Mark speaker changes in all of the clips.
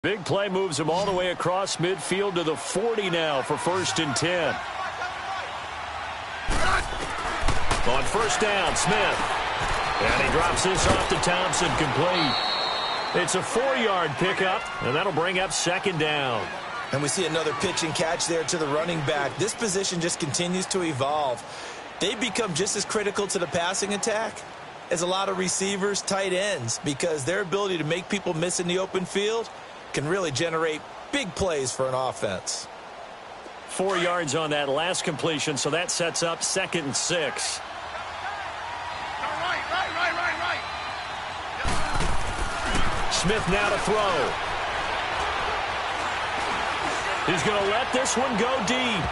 Speaker 1: Big play moves him all the way across midfield to the 40 now for 1st and 10. On 1st down, Smith. And he drops this off to Thompson, complete. It's a 4-yard pickup, and that'll bring up 2nd down.
Speaker 2: And we see another pitch and catch there to the running back. This position just continues to evolve. They become just as critical to the passing attack as a lot of receivers, tight ends, because their ability to make people miss in the open field can really generate big plays for an offense.
Speaker 1: 4 yards on that last completion, so that sets up 2nd and 6. Smith now to throw. He's going to let this one go deep.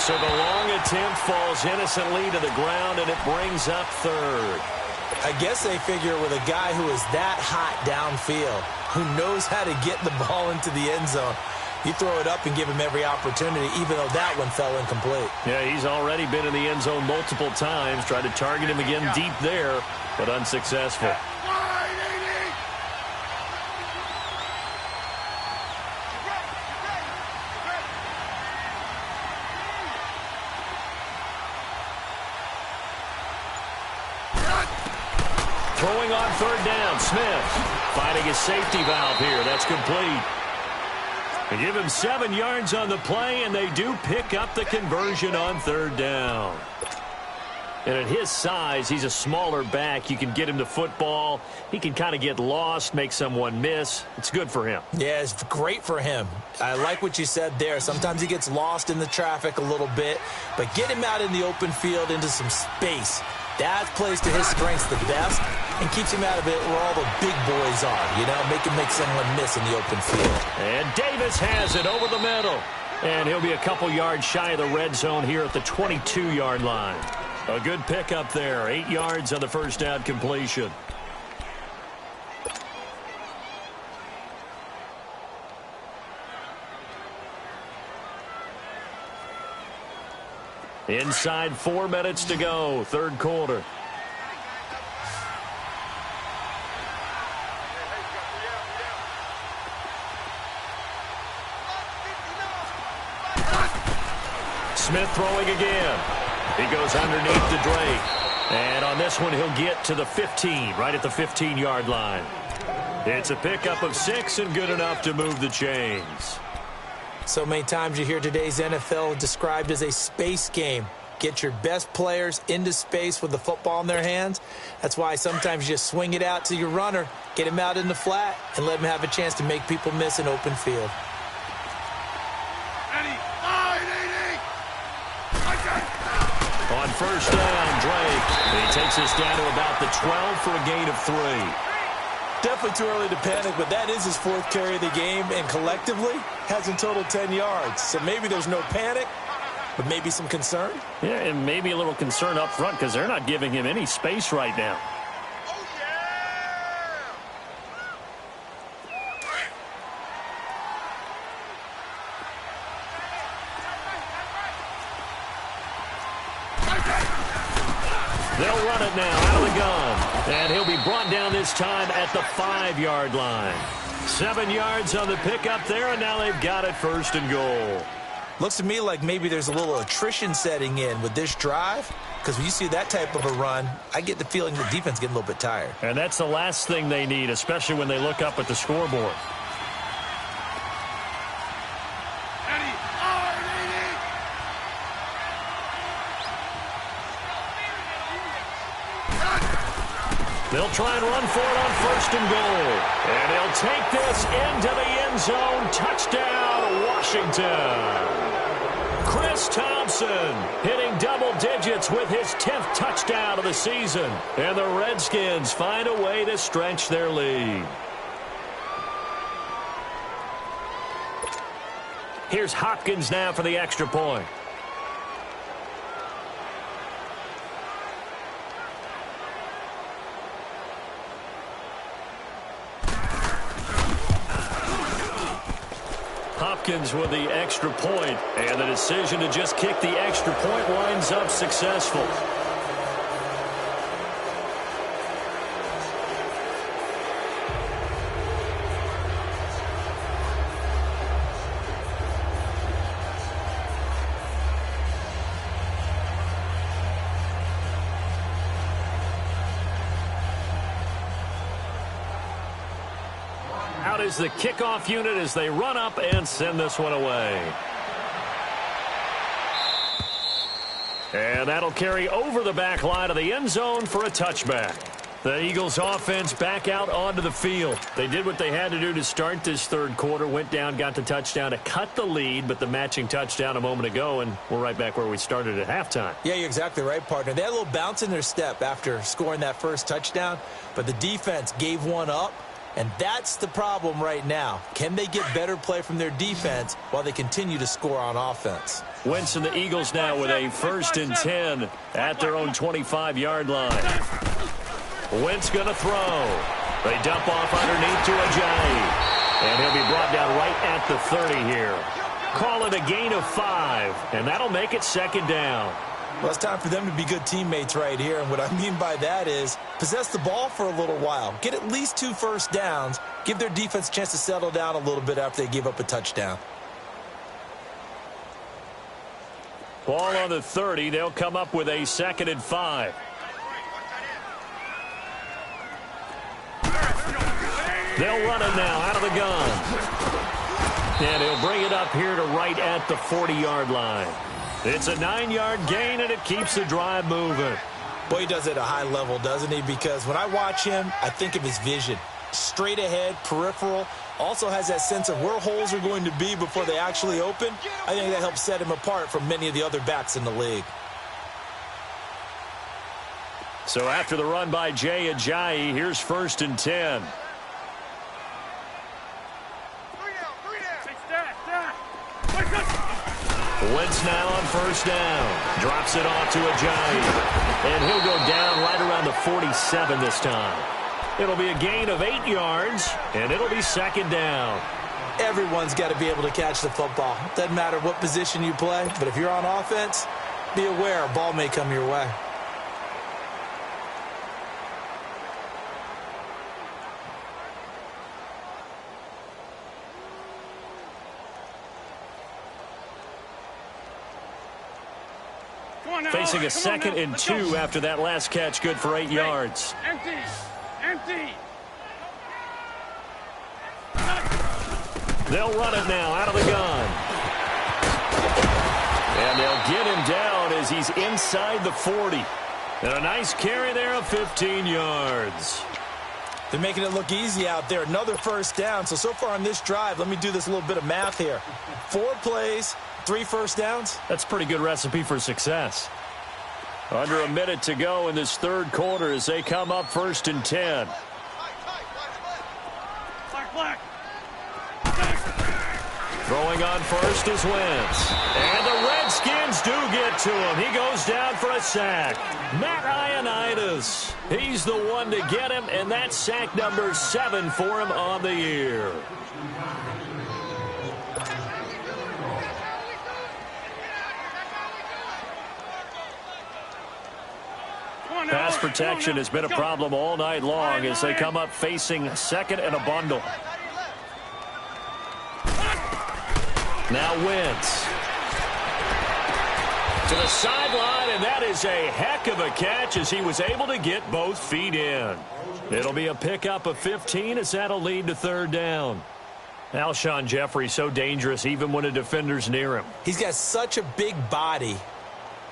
Speaker 1: So the long attempt falls innocently to the ground, and it brings up 3rd.
Speaker 2: I guess they figure with a guy who is that hot downfield, who knows how to get the ball into the end zone, you throw it up and give him every opportunity, even though that one fell incomplete.
Speaker 1: Yeah, he's already been in the end zone multiple times. Tried to target him again deep there, but unsuccessful. Throwing on 3rd down, Smith finding his safety valve here. That's complete. They give him 7 yards on the play, and they do pick up the conversion on 3rd down. And at his size, he's a smaller back. You can get him the football. He can kind of get lost, make someone miss. It's good for him.
Speaker 2: Yeah, it's great for him. I like what you said there. Sometimes he gets lost in the traffic a little bit, but get him out in the open field into some space. That plays to his strengths the best and keeps him out of it where all the big boys are, you know, make him make someone miss in the open field.
Speaker 1: And Davis has it over the middle. And he'll be a couple yards shy of the red zone here at the 22-yard line. A good pickup there, 8 yards on the 1st down completion. Inside 4 minutes to go, 3rd quarter. Smith throwing again. He goes underneath to Drake. And on this one, he'll get to the 15, right at the 15-yard line. It's a pickup of 6 and good enough to move the chains.
Speaker 2: So many times you hear today's NFL described as a space game. Get your best players into space with the football in their hands. That's why sometimes you just swing it out to your runner, get him out in the flat, and let him have a chance to make people miss an open field.
Speaker 1: On 1st down, Drake. He takes us down to about the 12 for a gain of 3.
Speaker 2: Definitely too early to panic, but that is his 4th carry of the game, and collectively has in total 10 yards. So maybe there's no panic, but maybe some concern.
Speaker 1: Yeah, and maybe a little concern up front because they're not giving him any space right now. They'll run it now out of the gun. And he'll be brought down this time at the 5-yard line. 7 yards on the pickup there, and now they've got it 1st and goal.
Speaker 2: Looks to me like maybe there's a little attrition setting in with this drive, because when you see that type of a run, I get the feeling the defense getting a little bit tired.
Speaker 1: And that's the last thing they need, especially when they look up at the scoreboard. They'll try and run for it on 1st and goal. And he'll take this into the end zone. Touchdown, Washington. Chris Thompson hitting double digits with his 10th touchdown of the season. And the Redskins find a way to stretch their lead. Here's Hopkins now for the extra point. Hopkins with the extra point, and the decision to just kick the extra point winds up successful. out is the kickoff unit as they run up and send this one away. And that'll carry over the back line of the end zone for a touchback. The Eagles offense back out onto the field. They did what they had to do to start this third quarter, went down, got the touchdown to cut the lead, but the matching touchdown a moment ago, and we're right back where we started at halftime.
Speaker 2: Yeah, you're exactly right, partner. They had a little bounce in their step after scoring that first touchdown, but the defense gave one up, and that's the problem right now. Can they get better play from their defense while they continue to score on offense?
Speaker 1: Wentz and the Eagles now with a 1st and 10 at their own 25-yard line. Wentz going to throw. They dump off underneath to Ajayi. And he'll be brought down right at the 30 here. Call it a gain of 5, and that'll make it 2nd down.
Speaker 2: Well, it's time for them to be good teammates right here, and what I mean by that is possess the ball for a little while. Get at least 2 first downs. Give their defense a chance to settle down a little bit after they give up a touchdown.
Speaker 1: Ball on the 30. They'll come up with a 2nd and 5. They'll run it now out of the gun. And he'll bring it up here to right at the 40-yard line. It's a 9-yard gain, and it keeps the drive moving.
Speaker 2: Boy, he does it at a high level, doesn't he? Because when I watch him, I think of his vision. Straight ahead, peripheral. Also has that sense of where holes are going to be before they actually open. I think that helps set him apart from many of the other backs in the league.
Speaker 1: So after the run by Jay Ajayi, here's 1st and 10. Wentz now on 1st down. Drops it off to Ajayi. And he'll go down right around the 47 this time. It'll be a gain of 8 yards, and it'll be 2nd down.
Speaker 2: Everyone's got to be able to catch the football. Doesn't matter what position you play, but if you're on offense, be aware a ball may come your way.
Speaker 1: Facing a 2nd and 2 after that last catch, good for 8 yards.
Speaker 3: Empty.
Speaker 1: They'll run it now out of the gun. And they'll get him down as he's inside the 40. And a nice carry there of 15 yards.
Speaker 2: They're making it look easy out there. Another 1st down. So far on this drive, let me do this little bit of math here. 4 plays, 3 first downs.
Speaker 1: That's a pretty good recipe for success. Under a minute to go in this third quarter as they come up 1st and 10.
Speaker 3: Black.
Speaker 1: Throwing on 1st is Wentz. And the Redskins do get to him. He goes down for a sack. Matt Ioannidis. He's the one to get him, and that's sack number 7 for him on the year. Pass protection has been a problem all night long as they come up facing 2nd and a bundle. Now Wentz to the sideline, and that is a heck of a catch as he was able to get both feet in. It'll be a pickup of 15 as that'll lead to 3rd down. Alshon Jeffrey so dangerous even when a defender's near him.
Speaker 2: He's got such a big body,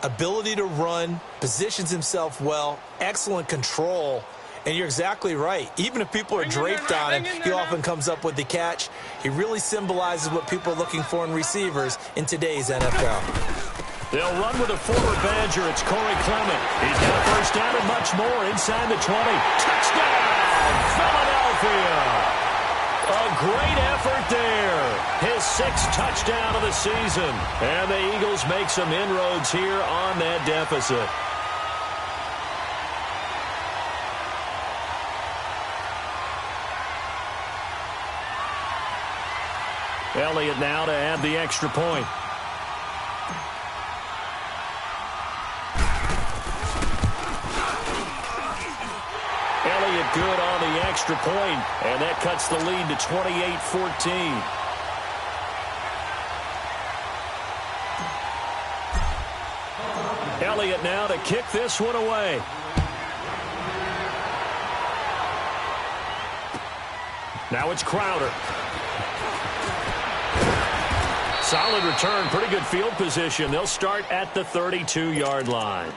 Speaker 2: ability to run, positions himself well, excellent control. And you're exactly right. Even if people are draped on him, he often comes up with the catch. He really symbolizes what people are looking for in receivers in today's NFL.
Speaker 1: They'll run with a former Badger. It's Corey Clement. He's got a 1st down and much more inside the 20. Touchdown, Philadelphia! A great effort there. His 6th touchdown of the season. And the Eagles make some inroads here on that deficit. Elliott now to add the extra point. Elliott good on the extra point, and that cuts the lead to 28-14. Elliott now to kick this one away. Now it's Crowder. Solid return, pretty good field position. They'll start at the 32-yard line.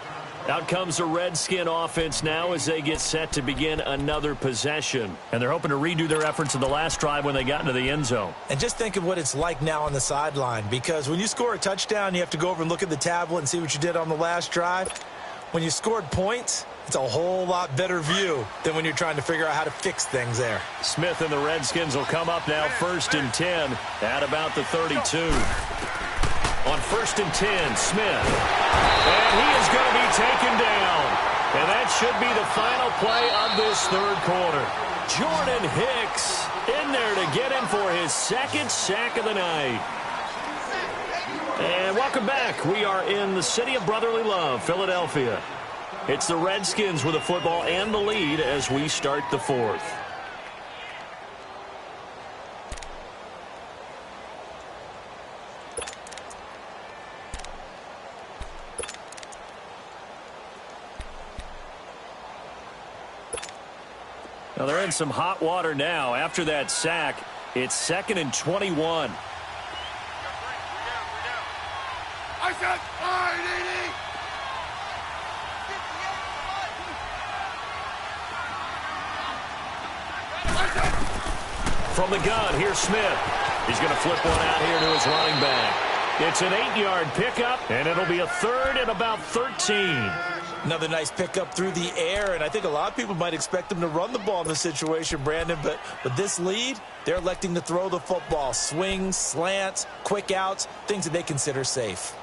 Speaker 1: Out comes the Redskin offense now as they get set to begin another possession. And they're hoping to redo their efforts in the last drive when they got into the end zone.
Speaker 2: And just think of what it's like now on the sideline, because when you score a touchdown, you have to go over and look at the tablet and see what you did on the last drive. When you scored points, it's a whole lot better view than when you're trying to figure out how to fix things there.
Speaker 1: Smith and the Redskins will come up now 1st and 10 at about the 32. On 1st and 10, Smith. And he is going to be taken down. And that should be the final play of this third quarter. Jordan Hicks in there to get him for his 2nd sack of the night. And welcome back. We are in the city of brotherly love, Philadelphia. It's the Redskins with the football and the lead as we start the 4th. Now they're in some hot water now. After that sack, it's 2nd and 21.
Speaker 3: I said,
Speaker 1: From the gun, here's Smith. He's going to flip one out here to his running back. It's an 8-yard pickup, and it'll be a 3rd and about 13.
Speaker 2: Another nice pickup through the air, and I think a lot of people might expect them to run the ball in this situation, Brandon, but with this lead, they're electing to throw the football. Swings, slants, quick outs, things that they consider safe.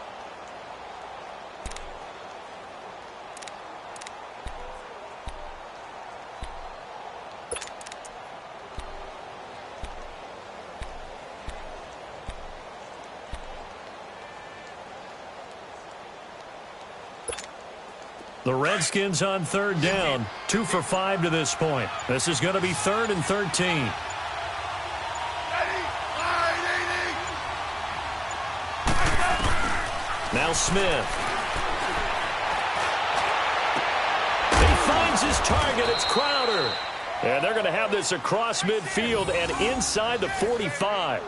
Speaker 1: The Redskins on 3rd down, 2 for 5 to this point. This is going to be 3rd and 13. Now Smith. He finds his target. It's Crowder. And they're going to have this across midfield and inside the 45.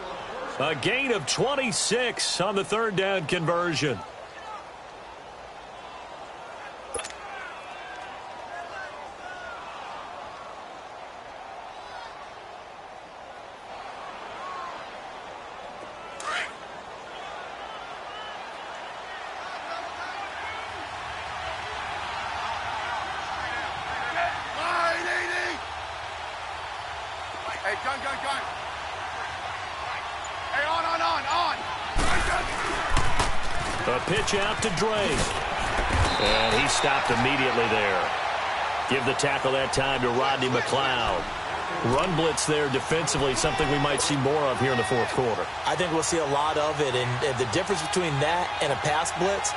Speaker 1: A gain of 26 on the 3rd down conversion. A pitch out to Drake. And he stopped immediately there. Give the tackle that time to Rodney McLeod. Run blitz there defensively, something we might see more of here in the 4th quarter.
Speaker 2: I think we'll see a lot of it, and the difference between that and a pass blitz,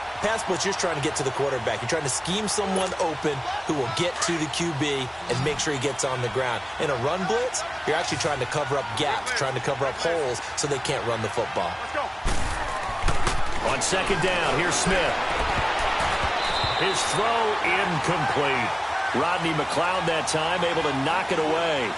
Speaker 2: you're trying to get to the quarterback. You're trying to scheme someone open who will get to the QB and make sure he gets on the ground. In a run blitz, you're actually trying to cover up gaps, trying to cover up holes so they can't run the football.
Speaker 1: On 2nd down, here's Smith. His throw incomplete. Rodney McLeod that time able to knock it away.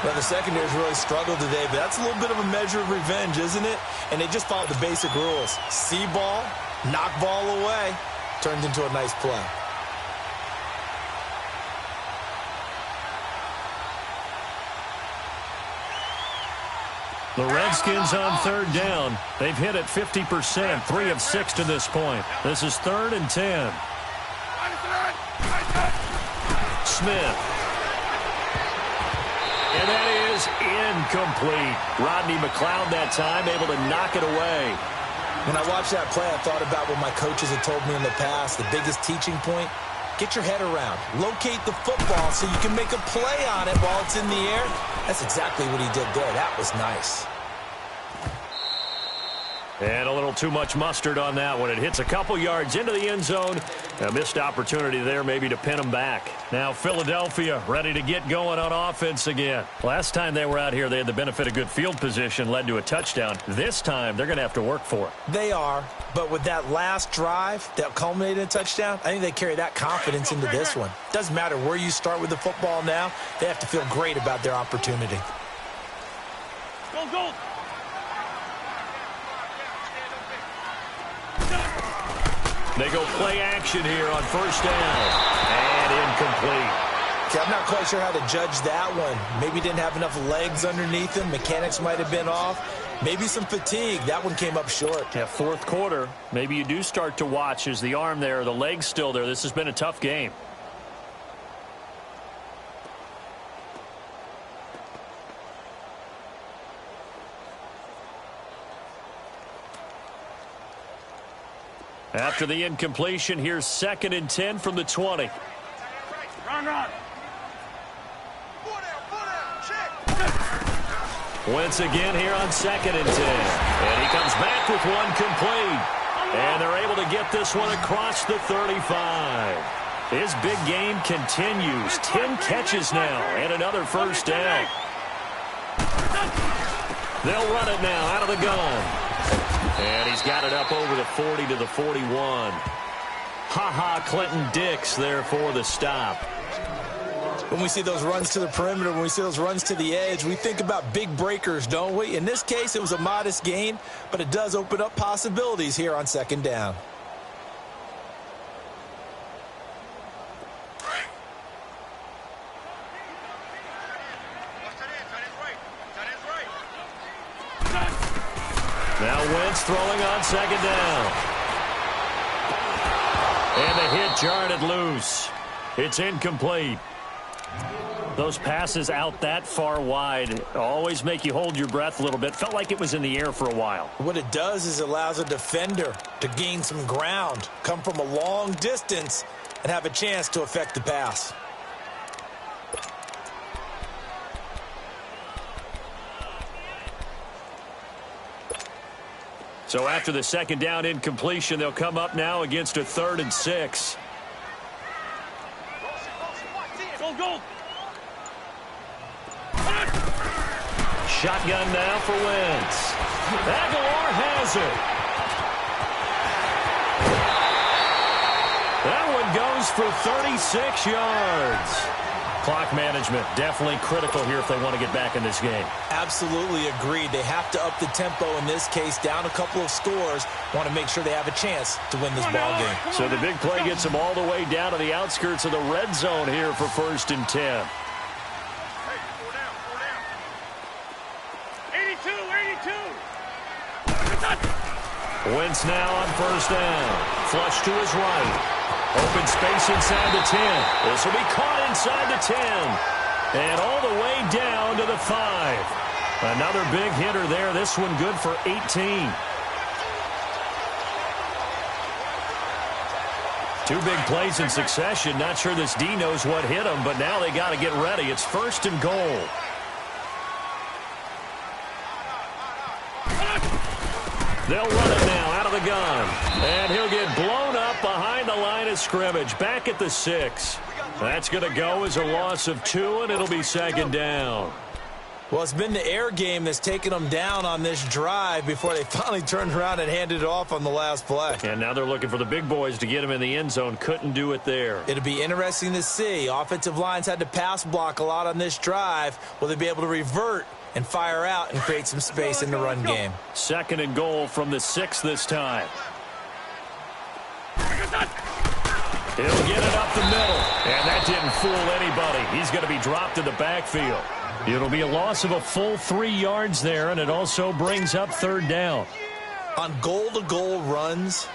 Speaker 2: Well, the secondary's really struggled today, but that's a little bit of a measure of revenge, isn't it? And they just followed the basic rules. See ball, knock ball away. Turned into a nice play.
Speaker 1: The Redskins on 3rd down. They've hit it 50%, 3 of 6 to this point. This is 3rd and 10. Smith. And that is incomplete. Rodney McLeod that time able to knock it away.
Speaker 2: When I watched that play, I thought about what my coaches had told me in the past. The biggest teaching point, get your head around. Locate the football so you can make a play on it while it's in the air. That's exactly what he did there. That was nice.
Speaker 1: And a little too much mustard on that one. It hits a couple yards into the end zone. A missed opportunity there maybe to pin them back. Now Philadelphia ready to get going on offense again. Last time they were out here, they had the benefit of good field position, led to a touchdown. This time, they're going to have to work for it.
Speaker 2: They are, but with that last drive that culminated in a touchdown, I think they carry that confidence into this one. Doesn't matter where you start with the football now, they have to feel great about their opportunity.
Speaker 3: Go.
Speaker 1: They go play action here on first down. And incomplete.
Speaker 2: Okay, I'm not quite sure how to judge that one. Maybe didn't have enough legs underneath him. Mechanics might have been off. Maybe some fatigue. That one came up short.
Speaker 1: Yeah, fourth quarter. Maybe you do start to watch as the arm there, the leg's still there. This has been a tough game. After the incompletion, here's 2nd and 10 from the 20.
Speaker 3: Run.
Speaker 1: Wentz again here on 2nd and 10. And he comes back with one complete. And they're able to get this one across the 35. His big game continues. 10 catches now and another first down. They'll run it now out of the gun. And he's got it up over the 40 to the 41. Clinton Dix there for the stop.
Speaker 2: When we see those runs to the perimeter, when we see those runs to the edge, we think about big breakers, don't we? In this case, it was a modest gain, but it does open up possibilities here on 2nd down.
Speaker 1: Now Wentz throwing on 2nd down. And the hit jarred it loose. It's incomplete. Those passes out that far wide always make you hold your breath a little bit. Felt like it was in the air for a while.
Speaker 2: What it does is it allows a defender to gain some ground, come from a long distance, and have a chance to affect the pass.
Speaker 1: So after the 2nd down incompletion, they'll come up now against a 3rd and 6.
Speaker 3: Go.
Speaker 1: Shotgun now for Wentz. Aguilar has it. That one goes for 36 yards. Clock management definitely critical here if they want to get back in this game.
Speaker 2: Absolutely agreed. They have to up the tempo in this case, down a couple of scores. Want to make sure they have a chance to win this ball game.
Speaker 1: So the big play gets them all the way down to the outskirts of the red zone here for 1st and 10.
Speaker 3: 82.
Speaker 1: Wentz now on 1st down. Flush to his right. Open space inside the 10. This will be caught inside the 10. And all the way down to the 5. Another big hitter there. This one good for 18. Two big plays in succession. Not sure this D knows what hit him, but now they got to get ready. It's 1st and goal. They'll run it now out of the gun. And he'll get blown up behind the line of scrimmage. Back at the 6. That's going to go as a loss of 2, and it'll be 2nd down.
Speaker 2: Well, it's been the air game that's taken them down on this drive before they finally turned around and handed it off on the last play.
Speaker 1: And now they're looking for the big boys to get him in the end zone. Couldn't do it there.
Speaker 2: It'll be interesting to see. Offensive lines had to pass block a lot on this drive. Will they be able to revert and fire out and create some space in the run game?
Speaker 1: 2nd and goal from the 6 this time. He'll get it up the middle. And that didn't fool anybody. He's going to be dropped in the backfield. It'll be a loss of a full 3 yards there, and it also brings up 3rd down.
Speaker 2: On goal-to-goal runs,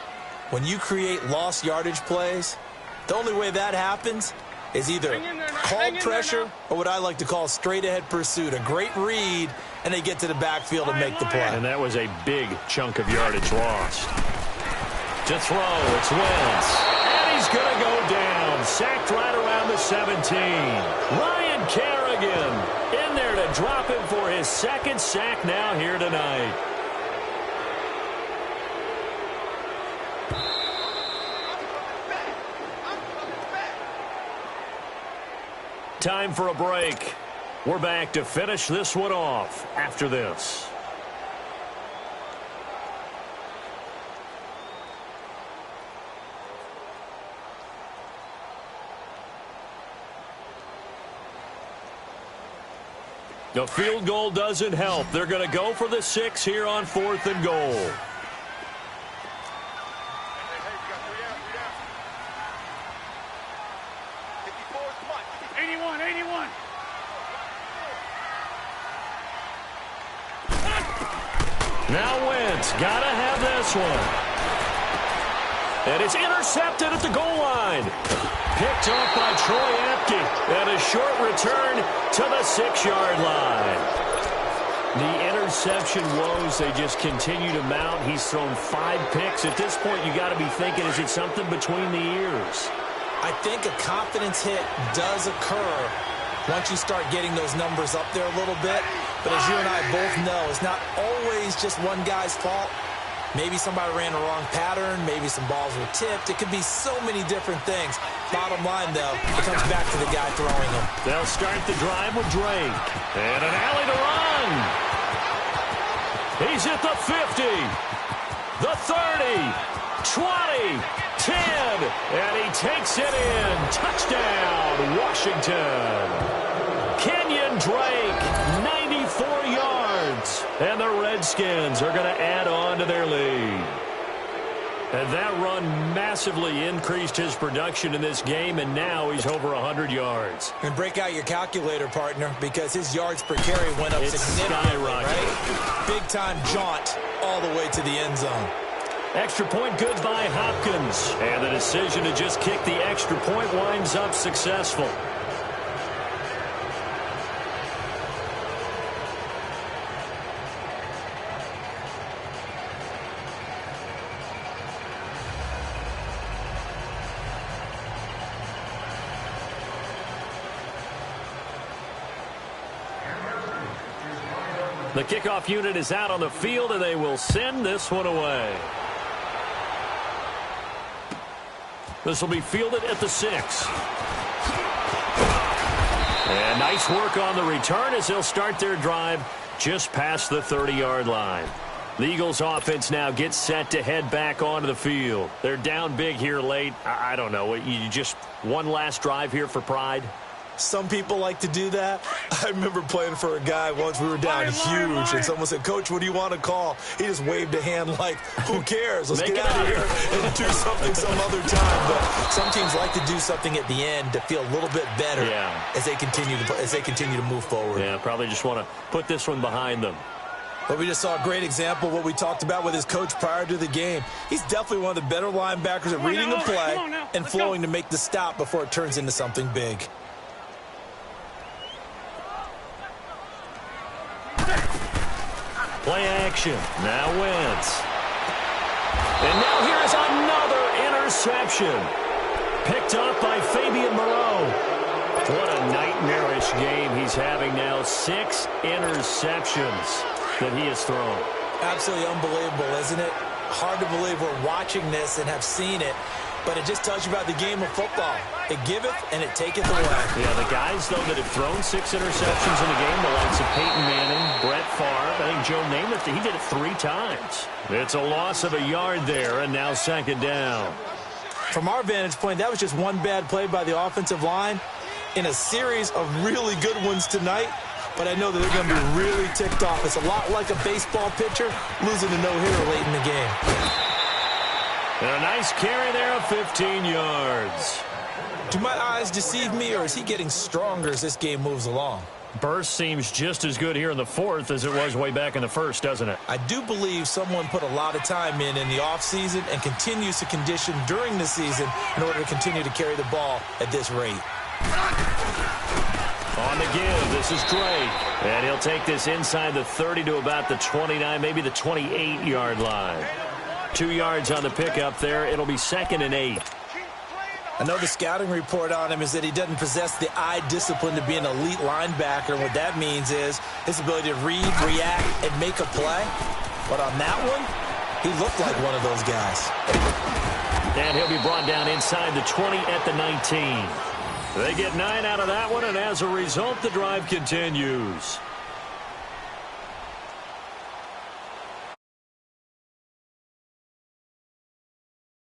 Speaker 2: when you create lost yardage plays, the only way that happens is either called pressure or what I like to call straight-ahead pursuit. A great read, and they get to the backfield and make the play.
Speaker 1: And that was a big chunk of yardage lost. To throw, it's Wentz. And he's going to go down. Sacked right around the 17. Ryan Kerrigan in there to drop him for his 2nd sack now here tonight. Time for a break. We're back to finish this one off after this. The field goal doesn't help. They're going to go for the 6 here on 4th and goal.
Speaker 3: 81, 81.
Speaker 1: Now Wentz, gotta have this one. And it's intercepted at the goal line. Picked off by Troy Apke. And a short return to the 6-yard line. The interception woes, they just continue to mount. He's thrown 5 picks. At this point, you got to be thinking, is it something between the ears?
Speaker 2: I think a confidence hit does occur once you start getting those numbers up there a little bit. But as you and I both know, it's not always just one guy's fault. Maybe somebody ran the wrong pattern. Maybe some balls were tipped. It could be so many different things. Bottom line, though, it comes back to the guy throwing them.
Speaker 1: They'll start the drive with Drake. And an alley to run. He's at the 50, the 30, 20, 10, and he takes it in. Touchdown, Washington. Kenyon Drake, 94 yards. And the Redskins are going to add on to their lead. And that run massively increased his production in this game, and now he's over 100 yards.
Speaker 2: And break out your calculator, partner, because his yards per carry went up significantly, right? Big-time jaunt all the way to the end zone.
Speaker 1: Extra point good by Hopkins. And the decision to just kick the extra point winds up successful. The kickoff unit is out on the field, and they will send this one away. This will be fielded at the 6. And nice work on the return as they'll start their drive just past the 30-yard line. The Eagles offense now gets set to head back onto the field. They're down big here late. I don't know. You just one last drive here for pride?
Speaker 2: Some people like to do that. I remember playing for a guy once. We were down huge, and someone said, "Coach, what do you want to call?" He just waved a hand like, who cares? Let's get out of here and do something some other time. But some teams like to do something at the end to feel a little bit better as they continue to move forward.
Speaker 1: Yeah, probably just want to put this one behind them.
Speaker 2: But we just saw a great example of what we talked about with his coach prior to the game. He's definitely one of the better linebackers at reading the play and flowing to make the stop before it turns into something big.
Speaker 1: Play action. Now Wentz. And now here's another interception. Picked up by Fabian Moreau. What a nightmarish game he's having now. 6 interceptions that he has thrown.
Speaker 2: Absolutely unbelievable, isn't it? Hard to believe we're watching this and have seen it. But it just tells you about the game of football. It giveth and it taketh away.
Speaker 1: Yeah, the guys, though, that have thrown 6 interceptions in the game, the likes of Peyton Manning, Brett Favre, I think Joe Namath, he did it 3 times. It's a loss of a yard there, and now 2nd down.
Speaker 2: From our vantage point, that was just one bad play by the offensive line in a series of really good ones tonight. But I know that they're going to be really ticked off. It's a lot like a baseball pitcher losing a no-hitter late in the game.
Speaker 1: And a nice carry there of 15 yards.
Speaker 2: Do my eyes deceive me, or is he getting stronger as this game moves along?
Speaker 1: Burst seems just as good here in the 4th as it was way back in the 1st, doesn't it?
Speaker 2: I do believe someone put a lot of time in the offseason and continues to condition during the season in order to continue to carry the ball at this rate.
Speaker 1: On the give, this is Drake. And he'll take this inside the 30 to about the 29, maybe the 28-yard line. 2 yards on the pickup there. It'll be 2nd and 8.
Speaker 2: I know the scouting report on him is that he doesn't possess the eye discipline to be an elite linebacker. And what that means is his ability to read, react, and make a play. But on that one, he looked like one of those guys.
Speaker 1: And he'll be brought down inside the 20 at the 19. They get 9 out of that one, and as a result, the drive continues.